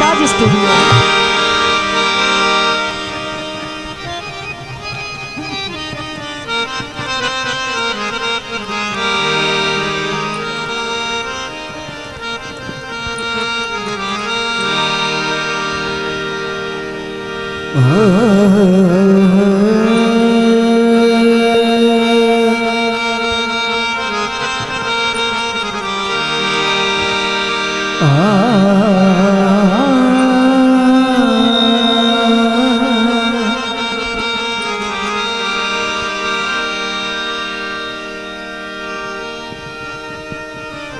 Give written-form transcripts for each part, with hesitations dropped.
साज स्टूडियो।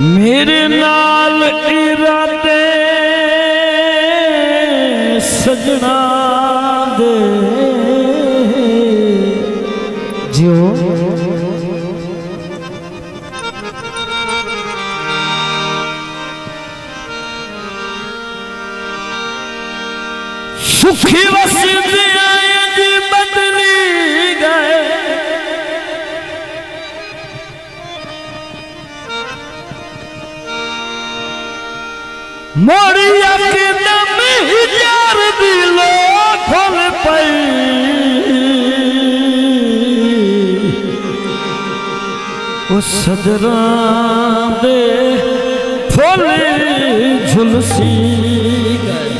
मेरे नाल इरादे सजना दे जो सुखी वसदियां जी बदली गए मोरिया के दम जार दिलो खोल पई ओ सजरा दे फूल झुलसी गए।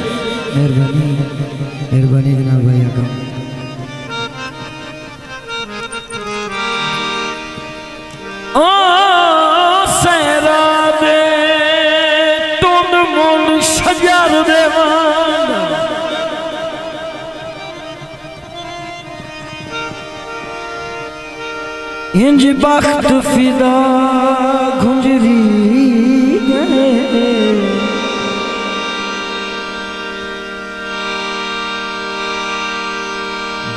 मेहरबानी मेहरबानी जनाब भाई आका। ओ सहरा दे टुन मुन सजार देवाना इंज बख्त फिदा गुंजरी गए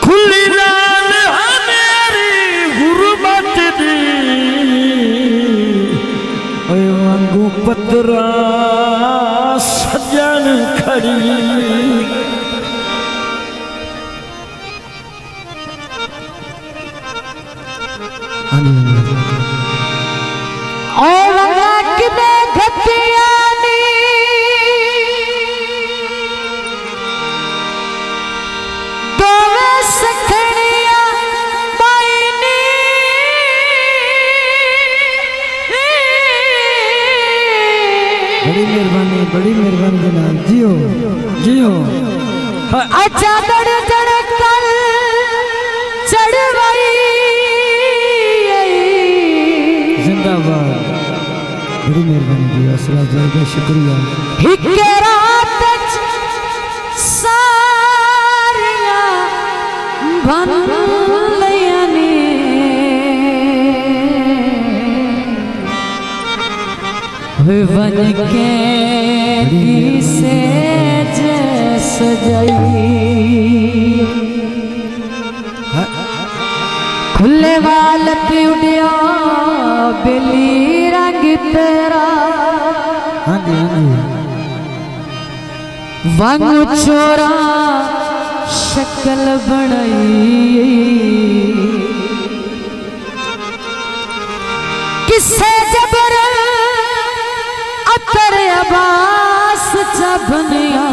खुली लाल हमेरी गुरबत दी ओए वांगू पतरा सजन खड़ी और किने घटियानी दोवे सखड़िया बाईनी बड़ी मेहरबानी जनाब। जियो जियो। अच्छा दड़ दड़ कर चढ़वाई जिंदाबाद। बड़ी मेहरबानी जी असला जाएगा शुक्रिया। हिके रात सारिया भनलयानी वन के से सजाई खुले वाल उड़िया बिली रंग तेरा हाँ जी हाँ जी। वांगू छोरा शक्ल बनाई किसे जबर अतर अबास चबनिया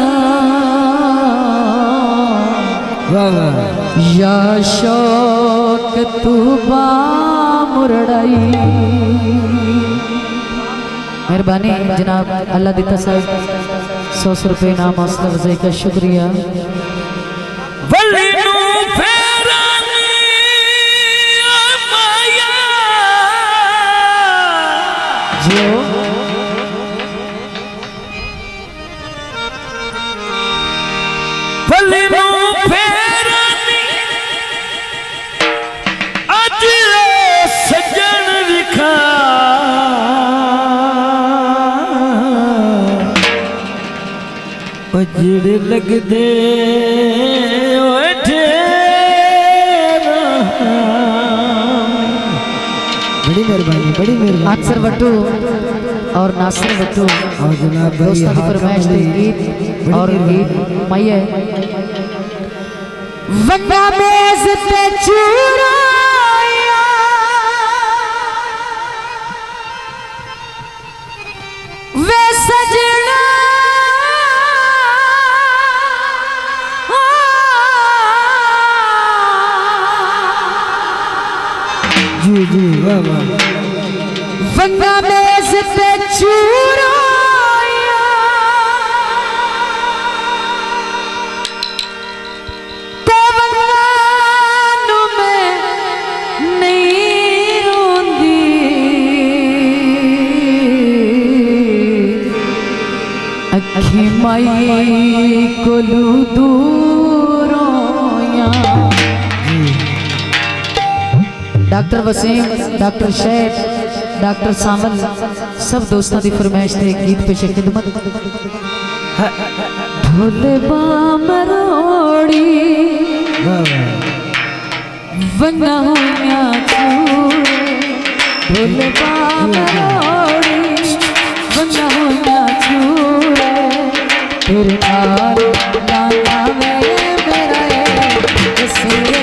या शौक तू मुरड़ाई। मेहरबानी जनाब अल्लाह दिता साहब 100 रुपये नाम हौसला अफजाई का शुक्रिया। जो सजन लिखा जिड़े लगदे बड़ी मेहरबानी बड़ी मेहरबानी। अक्सर बट्टू और नासिर बट्टू और जनाब भाई दोस्तों की फरमाइश थी गीत और गीत माइए वंगा मेज पे चूराया वे सजना वाह वाह वंगा मेज पे चूराया ते वंगानु में नहीं रोंदी अखी माई कोलू दूरोया। Doctor Waseem, doctor Sheikh, doctor Samal सब दोस्तों की फरमाइश से गीत पेश खिदमत। ढोल बामरोड़ी वाह वाह वंगा होया चूरे, ढोल बामरोड़ी वंगा होया चूरे, तेरे नाल लाना में मेरा कसूरे।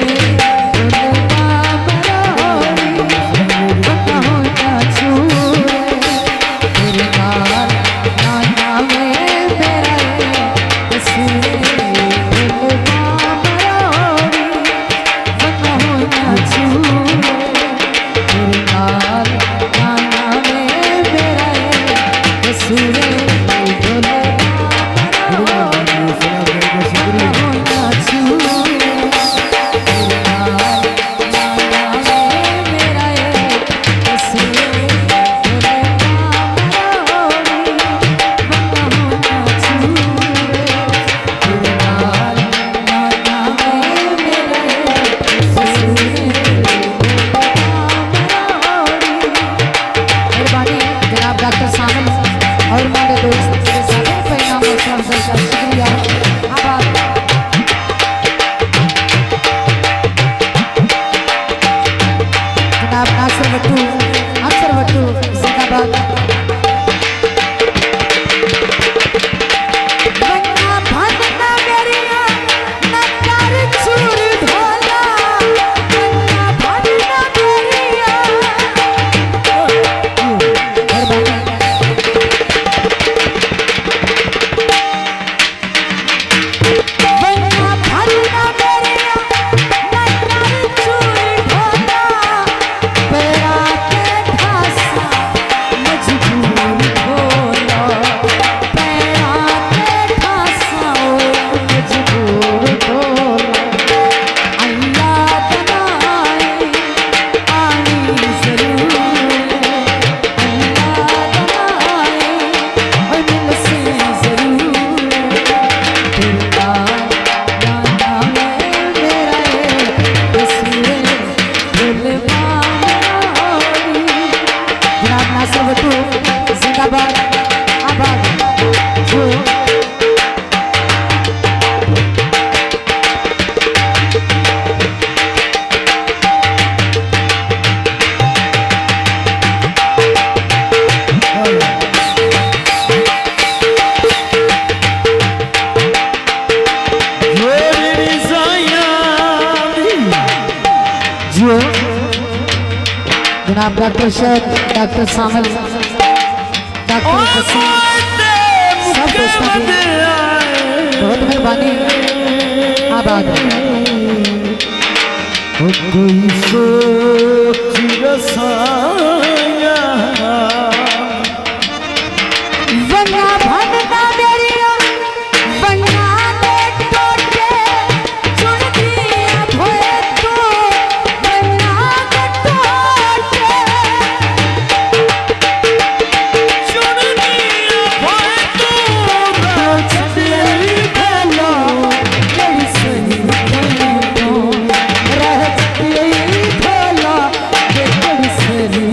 जनाब डॉक्टर शेख, डॉक्टर सामल, डॉक्टर वसीम सब दोस्तों की बहुत मेहरबानी। आबाद कोई सोच रसाया वंगा भनना मेरिया वंगा दे टोटे चुन दिया भोए तो वंगा दे टोटे चुन दिया भोए तो रोज तेरी भला तेरी सही तो रह तेरी भला तेरी सही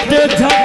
झट झट